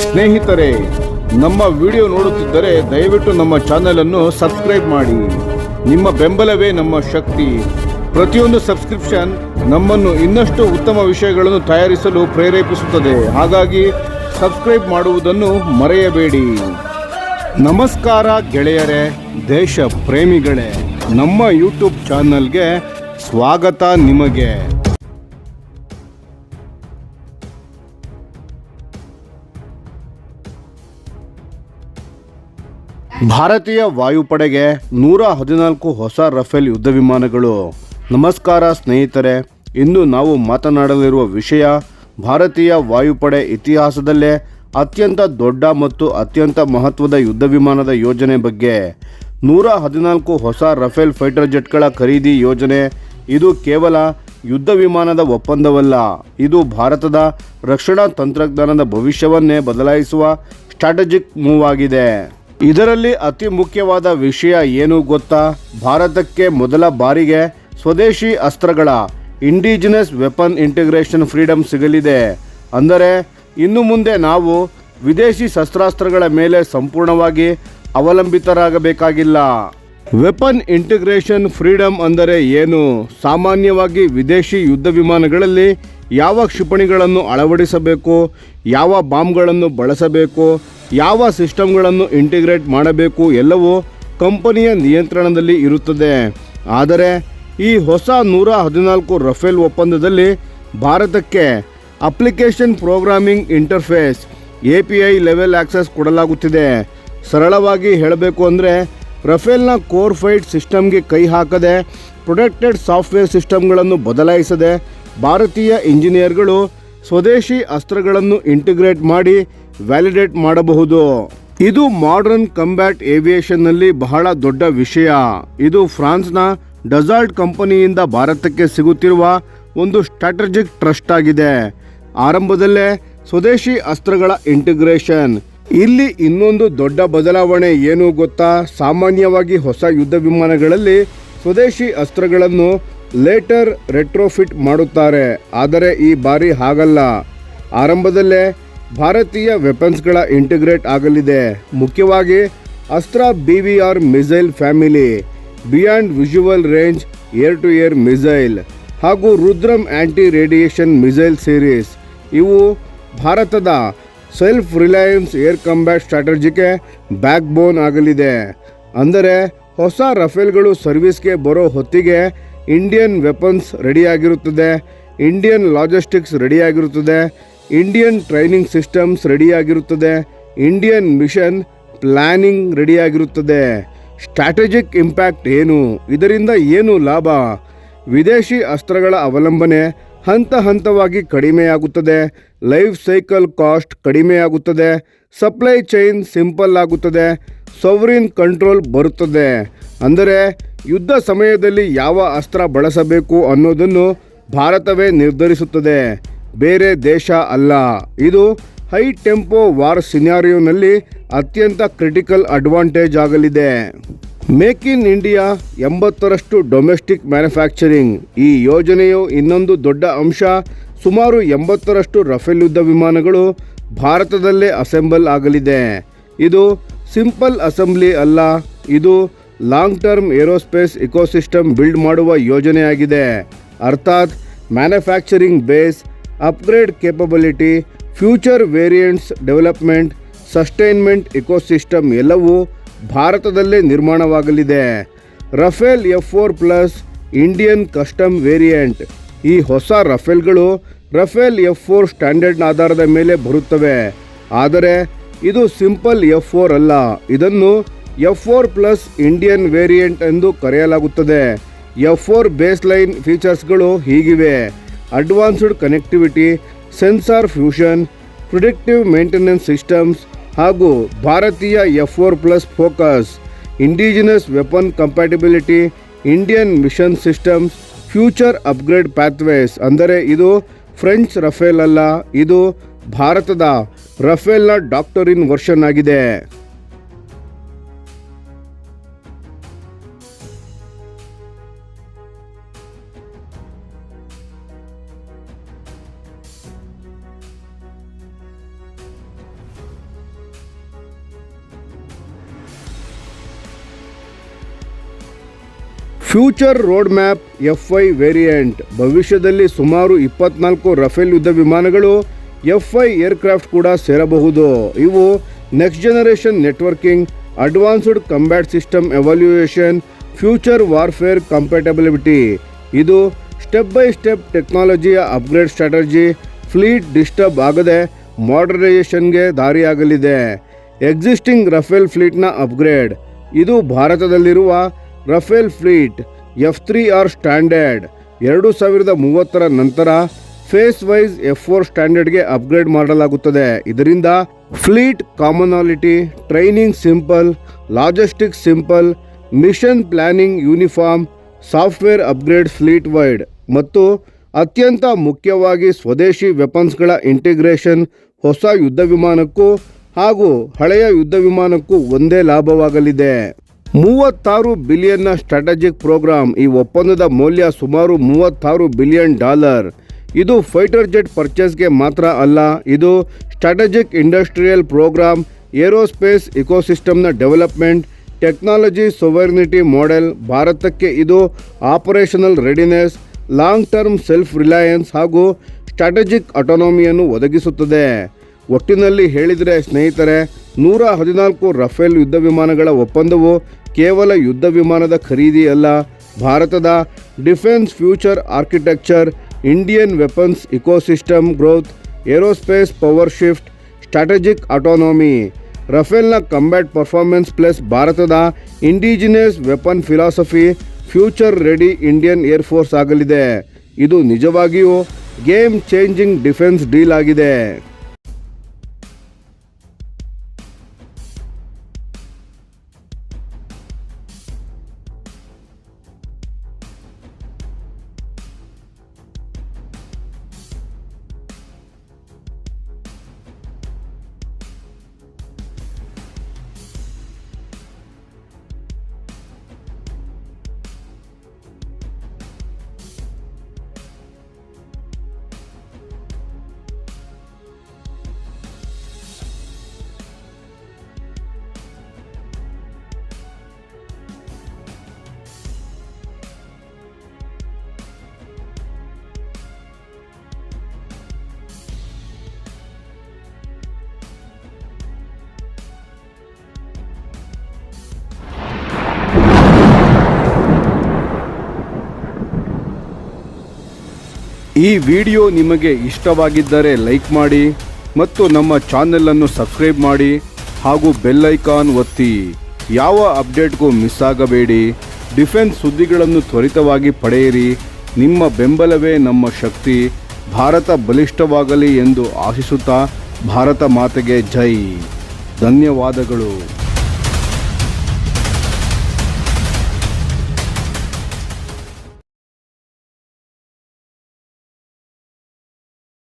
ಸ್ನೇಹಿತರೆ, ನಮ್ಮ ವಿಡಿಯೋ ನೋಡುತ್ತಿದ್ದರೆ ದಯವಿಟ್ಟು ನಮ್ಮ ಚಾನೆಲ್ ಅನ್ನು ಸಬ್ಸ್ಕ್ರೈಬ್ ಮಾಡಿ. ನಿಮ್ಮ ಬೆಂಬಲವೇ ನಮ್ಮ ಶಕ್ತಿ. ಪ್ರತಿಯೊಂದು ಸಬ್ಸ್ಕ್ರಿಪ್ಷನ್ ನಮ್ಮನ್ನು ಇನ್ನಷ್ಟು ಉತ್ತಮ ವಿಷಯಗಳನ್ನು ತಯಾರಿಸಲು ಪ್ರೇರೇಪಿಸುತ್ತದೆ. ಹಾಗಾಗಿ ಸಬ್ಸ್ಕ್ರೈಬ್ ಮಾಡುವುದನ್ನು ಮರೆಯಬೇಡಿ. ನಮಸ್ಕಾರ ಗೆಳೆಯರೇ, ದೇಶ ಪ್ರೇಮಿಗಳೇ, ನಮ್ಮ ಯೂಟ್ಯೂಬ್ ಚಾನಲ್ಗೆ ಸ್ವಾಗತ ನಿಮಗೆ. ಭಾರತೀಯ ವಾಯುಪಡೆಗೆ 114 ಹೊಸ ರಫೇಲ್ ಯುದ್ಧ ವಿಮಾನಗಳು. ನಮಸ್ಕಾರ ಸ್ನೇಹಿತರೆ, ಇಂದು ನಾವು ಮಾತನಾಡಲಿರುವ ವಿಷಯ ಭಾರತೀಯ ವಾಯುಪಡೆ ಇತಿಹಾಸದಲ್ಲೇ ಅತ್ಯಂತ ದೊಡ್ಡ ಮತ್ತು ಅತ್ಯಂತ ಮಹತ್ವದ ಯುದ್ಧ ವಿಮಾನದ ಯೋಜನೆ ಬಗ್ಗೆ. 114 ಹೊಸ ರಫೇಲ್ ಫೈಟರ್ ಜೆಟ್ಗಳ ಖರೀದಿ ಯೋಜನೆ ಇದು ಕೇವಲ ಯುದ್ಧ ವಿಮಾನದ ಒಪ್ಪಂದವಲ್ಲ, ಇದು ಭಾರತದ ರಕ್ಷಣಾ ತಂತ್ರಜ್ಞಾನದ ಭವಿಷ್ಯವನ್ನೇ ಬದಲಾಯಿಸುವ ಸ್ಟ್ರಾಟಜಿಕ್ ಮೂವ್ ಆಗಿದೆ. ಇದರಲ್ಲಿ ಅತಿ ಮುಖ್ಯವಾದ ವಿಷಯ ಏನು ಗೊತ್ತಾ? ಭಾರತಕ್ಕೆ ಮೊದಲ ಬಾರಿಗೆ ಸ್ವದೇಶಿ ಅಸ್ತ್ರಗಳ ಇಂಡಿಜಿನಸ್ ವೆಪನ್ ಇಂಟಿಗ್ರೇಷನ್ ಫ್ರೀಡಮ್ ಸಿಗಲಿದೆ. ಅಂದರೆ ಇನ್ನು ಮುಂದೆ ನಾವು ವಿದೇಶಿ ಶಸ್ತ್ರಾಸ್ತ್ರಗಳ ಮೇಲೆ ಸಂಪೂರ್ಣವಾಗಿ ಅವಲಂಬಿತರಾಗಬೇಕಾಗಿಲ್ಲ. ವೆಪನ್ ಇಂಟಿಗ್ರೇಷನ್ ಫ್ರೀಡಮ್ ಅಂದರೆ ಏನು? ಸಾಮಾನ್ಯವಾಗಿ ವಿದೇಶಿ ಯುದ್ಧ ವಿಮಾನಗಳಲ್ಲಿ ಯಾವ ಕ್ಷಿಪಣಿಗಳನ್ನು ಅಳವಡಿಸಬೇಕು, ಯಾವ ಬಾಂಬ್ಗಳನ್ನು ಬಳಸಬೇಕು, ಯಾವ ಸಿಸ್ಟಮ್ಗಳನ್ನು ಇಂಟಿಗ್ರೇಟ್ ಮಾಡಬೇಕು ಎಲ್ಲವೂ ಕಂಪನಿಯ ನಿಯಂತ್ರಣದಲ್ಲಿ ಇರುತ್ತದೆ. ಆದರೆ ಈ ಹೊಸ 114 ರಫೇಲ್ ಒಪ್ಪಂದದಲ್ಲಿ ಭಾರತಕ್ಕೆ application programming interface API level access ಕೊಡಲಾಗುತ್ತಿದೆ. ಸರಳವಾಗಿ ಹೇಳಬೇಕು ಅಂದರೆ ರಫೇಲ್ನ ಕೋರ್ ಫೈಟ್ ಸಿಸ್ಟಮ್ಗೆ ಕೈ ಹಾಕದೆ, ಪ್ರೊಟೆಕ್ಟೆಡ್ ಸಾಫ್ಟ್ವೇರ್ ಸಿಸ್ಟಮ್ಗಳನ್ನು ಬದಲಾಯಿಸದೆ ಭಾರತೀಯ ಇಂಜಿನಿಯರ್ಗಳು ಸ್ವದೇಶಿ ಅಸ್ತ್ರಗಳನ್ನು ಇಂಟಿಗ್ರೇಟ್ ಮಾಡಿ ವ್ಯಾಲಿಡೇಟ್ ಮಾಡಬಹುದು. ಇದು ಮಾಡರ್ನ್ ಕಂಬ್ಯಾಟ್ ಏವಿಯೇಷನ್ನಲ್ಲಿ ಬಹಳ ದೊಡ್ಡ ವಿಷಯ. ಇದು ಫ್ರಾನ್ಸ್ನ ಡಸಾಲ್ಟ್ ಕಂಪನಿಯಿಂದ ಭಾರತಕ್ಕೆ ಸಿಗುತ್ತಿರುವ ಒಂದು ಸ್ಟ್ರಾಟಜಿಕ್ ಟ್ರಸ್ಟ್ ಆಗಿದೆ. ಆರಂಭದಲ್ಲೇ ಸ್ವದೇಶಿ ಅಸ್ತ್ರಗಳ ಇಂಟಿಗ್ರೇಷನ್. ಇಲ್ಲಿ ಇನ್ನೊಂದು ದೊಡ್ಡ ಬದಲಾವಣೆ ಏನು ಗೊತ್ತಾ? ಸಾಮಾನ್ಯವಾಗಿ ಹೊಸ ಯುದ್ಧ ವಿಮಾನಗಳಲ್ಲಿ ಸ್ವದೇಶಿ ಅಸ್ತ್ರಗಳನ್ನು ಲೇಟರ್ ರೆಟ್ರೋಫಿಟ್ ಮಾಡುತ್ತಾರೆ. ಆದರೆ ಈ ಬಾರಿ ಹಾಗಲ್ಲ. ಆರಂಭದಲ್ಲೇ ಭಾರತೀಯ ವೆಪನ್ಸ್ಗಳ ಇಂಟಿಗ್ರೇಟ್ ಆಗಲಿದೆ. ಮುಖ್ಯವಾಗಿ Astra BVR missile family, beyond visual range air to air missile ಹಾಗೂ Rudram anti radiation missile series. ಇವು ಭಾರತದ ಸೆಲ್ಫ್ ರಿಲಯನ್ಸ್ ಏರ್ ಕಂಬ್ಯಾಟ್ ಸ್ಟ್ರಾಟಜಿಗೆ ಬ್ಯಾಕ್ ಬೋನ್ ಆಗಲಿದೆ. ಅಂದರೆ ಹೊಸ ರಫೇಲ್ಗಳು ಸರ್ವಿಸ್ಗೆ ಬರೋ ಹೊತ್ತಿಗೆ ಇಂಡಿಯನ್ ವೆಪನ್ಸ್ ರೆಡಿಯಾಗಿರುತ್ತದೆ, ಇಂಡಿಯನ್ ಲಾಜಿಸ್ಟಿಕ್ಸ್ ರೆಡಿಯಾಗಿರುತ್ತದೆ, ಇಂಡಿಯನ್ ಟ್ರೈನಿಂಗ್ ಸಿಸ್ಟಮ್ಸ್ ರೆಡಿಯಾಗಿರುತ್ತದೆ, ಇಂಡಿಯನ್ ಮಿಷನ್ ಪ್ಲಾನಿಂಗ್ ರೆಡಿಯಾಗಿರುತ್ತದೆ. ಸ್ಟ್ರಾಟಜಿಕ್ ಇಂಪ್ಯಾಕ್ಟ್ ಏನು? ಇದರಿಂದ ಏನು ಲಾಭ? ವಿದೇಶಿ ಅಸ್ತ್ರಗಳ ಅವಲಂಬನೆ ಹಂತ ಹಂತವಾಗಿ ಕಡಿಮೆಯಾಗುತ್ತದೆ, ಲೈಫ್ ಸೈಕಲ್ ಕಾಸ್ಟ್ ಕಡಿಮೆಯಾಗುತ್ತದೆ, ಸಪ್ಲೈ ಚೈನ್ ಸಿಂಪಲ್ ಆಗುತ್ತದೆ, ಸಾವರಿನ್ ಕಂಟ್ರೋಲ್ ಬರುತ್ತದೆ. ಅಂದರೆ ಯುದ್ಧ ಸಮಯದಲ್ಲಿ ಯಾವ ಅಸ್ತ್ರ ಬಳಸಬೇಕು ಅನ್ನೋದನ್ನು ಭಾರತವೇ ನಿರ್ಧರಿಸುತ್ತದೆ, ಬೇರೆ ದೇಶ ಅಲ್ಲ. ಇದು ಹೈ ಟೆಂಪೋ ವಾರ್ ಸಿನಾರಿಯೋನಲ್ಲಿ ಅತ್ಯಂತ ಕ್ರಿಟಿಕಲ್ ಅಡ್ವಾಂಟೇಜ್ ಆಗಲಿದೆ. ಮೇಕ್ ಇನ್ ಇಂಡಿಯಾ 80ರಷ್ಟು ಡೊಮೆಸ್ಟಿಕ್ ಮ್ಯಾನುಫ್ಯಾಕ್ಚರಿಂಗ್. ಈ ಯೋಜನೆಯು ಇನ್ನೊಂದು ದೊಡ್ಡ ಅಂಶ. ಸುಮಾರು 80ರಷ್ಟು ರಫೇಲ್ ಯುದ್ಧ ವಿಮಾನಗಳು ಭಾರತದಲ್ಲೇ ಅಸೆಂಬಲ್ ಆಗಲಿದೆ. ಇದು ಸಿಂಪಲ್ ಅಸೆಂಬ್ಲಿ ಅಲ್ಲ, ಇದು long term aerospace ecosystem build ಮಾಡುವ ಯೋಜನೆಯಾಗಿದೆ. ಅರ್ಥಾತ್ manufacturing base, upgrade capability, future variants development, sustainment ecosystem ಎಲ್ಲವೂ ಭಾರತದಲ್ಲೇ ನಿರ್ಮಾಣವಾಗಲಿದೆ. Rafale F4+ Indian custom variant. ಈ ಹೊಸ ರಫೇಲ್ಗಳು ರಫೇಲ್ F4 ಸ್ಟ್ಯಾಂಡರ್ಡ್ ಆಧಾರದ ಮೇಲೆ ಬರುತ್ತವೆ. ಆದರೆ ಇದು ಸಿಂಪಲ್ F4 ಅಲ್ಲ, ಇದನ್ನು F4+ ಇಂಡಿಯನ್ ವೇರಿಯಂಟ್ ಎಂದು ಕರೆಯಲಾಗುತ್ತದೆ. F4 ಬೇಸ್ಲೈನ್ ಫೀಚರ್ಸ್ಗಳು ಹೀಗಿವೆ: advanced connectivity, sensor fusion, predictive maintenance systems ಹಾಗೂ ಭಾರತೀಯ F4+ focus, indigenous weapon compatibility, Indian mission systems, future upgrade pathways. ಅಂದರೆ ಇದು ಫ್ರೆಂಚ್ ರಫೇಲ್ ಅಲ್ಲ, ಇದು ಭಾರತದ ರಫೇಲ್ನ ಡಾಕ್ಟರಿನ್ ವರ್ಷನ್ ಆಗಿದೆ. Future road map F5 variant. ಭವಿಷ್ಯದಲ್ಲಿ ಸುಮಾರು 24 ರಫೇಲ್ ಯುದ್ಧ ವಿಮಾನಗಳು F5 ಏರ್ಕ್ರಾಫ್ಟ್ ಕೂಡ ಸೇರಬಹುದು. ಇವು next generation networking, advanced combat system evaluation, future warfare compatibility. ಇದು ಸ್ಟೆಪ್ ಬೈ ಸ್ಟೆಪ್ ಟೆಕ್ನಾಲಜಿಯ ಅಪ್ಗ್ರೇಡ್ ಸ್ಟ್ರಾಟಜಿ ಫ್ಲೀಟ್ ಡಿಸ್ಟರ್ಬ್ ಆಗದೆ ಮಾಡರ್ನೈಸೇಷನ್ಗೆ ದಾರಿಯಾಗಲಿದೆ. ಎಕ್ಸಿಸ್ಟಿಂಗ್ ರಫೇಲ್ ಫ್ಲೀಟ್ನ ಅಪ್ಗ್ರೇಡ್. ಇದು ಭಾರತದಲ್ಲಿರುವ ರಫೇಲ್ ಫ್ಲೀಟ್ F3R ಸ್ಟ್ಯಾಂಡರ್ಡ್ 2030 ನಂತರ ಫೇಸ್ ವೈಸ್ F4 ಸ್ಟ್ಯಾಂಡರ್ಡ್ಗೆ ಅಪ್ಗ್ರೇಡ್ ಮಾಡಲಾಗುತ್ತದೆ. ಇದರಿಂದ fleet commonality, training simple, logistics simple, mission planning uniform, software upgrade fleet wide ಮತ್ತು ಅತ್ಯಂತ ಮುಖ್ಯವಾಗಿ ಸ್ವದೇಶಿ ವೆಪನ್ಸ್ಗಳ ಇಂಟಿಗ್ರೇಷನ್ ಹೊಸ ಯುದ್ಧ ವಿಮಾನಕ್ಕೂ ಹಾಗೂ ಹಳೆಯ ಯುದ್ಧ ವಿಮಾನಕ್ಕೂ ಒಂದೇ ಲಾಭವಾಗಲಿದೆ. 36 ಬಿಲಿಯನ್ನ ಸ್ಟ್ರಾಟಜಿಕ್ ಪ್ರೋಗ್ರಾಮ್. ಈ ಒಪ್ಪಂದದ ಮೌಲ್ಯ ಸುಮಾರು $36 ಬಿಲಿಯನ್. ಇದು ಫೈಟರ್ ಜೆಟ್ ಪರ್ಚೇಸ್ಗೆ ಮಾತ್ರ ಅಲ್ಲ, ಇದು ಸ್ಟ್ರಾಟಜಿಕ್ ಇಂಡಸ್ಟ್ರಿಯಲ್ ಪ್ರೋಗ್ರಾಮ್, ಏರೋಸ್ಪೇಸ್ ಇಕೋಸಿಸ್ಟಮ್ನ ಡೆವಲಪ್ಮೆಂಟ್, ಟೆಕ್ನಾಲಜಿ ಸೊವರ್ನಿಟಿ ಮಾಡೆಲ್. ಭಾರತಕ್ಕೆ ಇದು operational readiness, long term self reliance ಹಾಗೂ ಸ್ಟ್ರಾಟಜಿಕ್ ಅಟೋನಮಿಯನ್ನು ಒದಗಿಸುತ್ತದೆ. ಒಟ್ಟಿನಲ್ಲಿ ಹೇಳಿದರೆ ಸ್ನೇಹಿತರೆ, 114 ರಫೇಲ್ ಯುದ್ಧ ವಿಮಾನಗಳ ಒಪ್ಪಂದವು ಕೇವಲ ಯುದ್ಧ ವಿಮಾನದ ಖರೀದಿ ಅಲ್ಲ, ಭಾರತದ defence future architecture, Indian weapons ecosystem growth, aerospace power shift, strategic autonomy, ರಫೇಲ್ನ ಕಂಬ್ಯಾಟ್ ಪರ್ಫಾರ್ಮೆನ್ಸ್ ಪ್ಲಸ್ ಭಾರತದ indigenous weapon philosophy, future ready Indian air force ಆಗಲಿದೆ. ಇದು ನಿಜವಾಗಿಯೂ ಗೇಮ್ ಚೇಂಜಿಂಗ್ ಡಿಫೆನ್ಸ್ ಡೀಲ್ ಆಗಿದೆ. ಈ ವಿಡಿಯೋ ನಿಮಗೆ ಇಷ್ಟವಾಗಿದ್ದರೆ ಲೈಕ್ ಮಾಡಿ ಮತ್ತು ನಮ್ಮ ಚಾನೆಲನ್ನು ಸಬ್ಸ್ಕ್ರೈಬ್ ಮಾಡಿ ಹಾಗೂ ಬೆಲ್ ಐಕಾನ್ ಒತ್ತಿ. ಯಾವ ಅಪ್ಡೇಟ್ಗೂ ಮಿಸ್ ಆಗಬೇಡಿ. ಡಿಫೆನ್ಸ್ ಸುದ್ದಿಗಳನ್ನು ತ್ವರಿತವಾಗಿ ಪಡೆಯಿರಿ. ನಿಮ್ಮ ಬೆಂಬಲವೇ ನಮ್ಮ ಶಕ್ತಿ. ಭಾರತ ಬಲಿಷ್ಠವಾಗಲಿ ಎಂದು ಆಶಿಸುತ್ತಾ ಭಾರತ ಮಾತೆಗೆ ಜೈ. ಧನ್ಯವಾದಗಳು.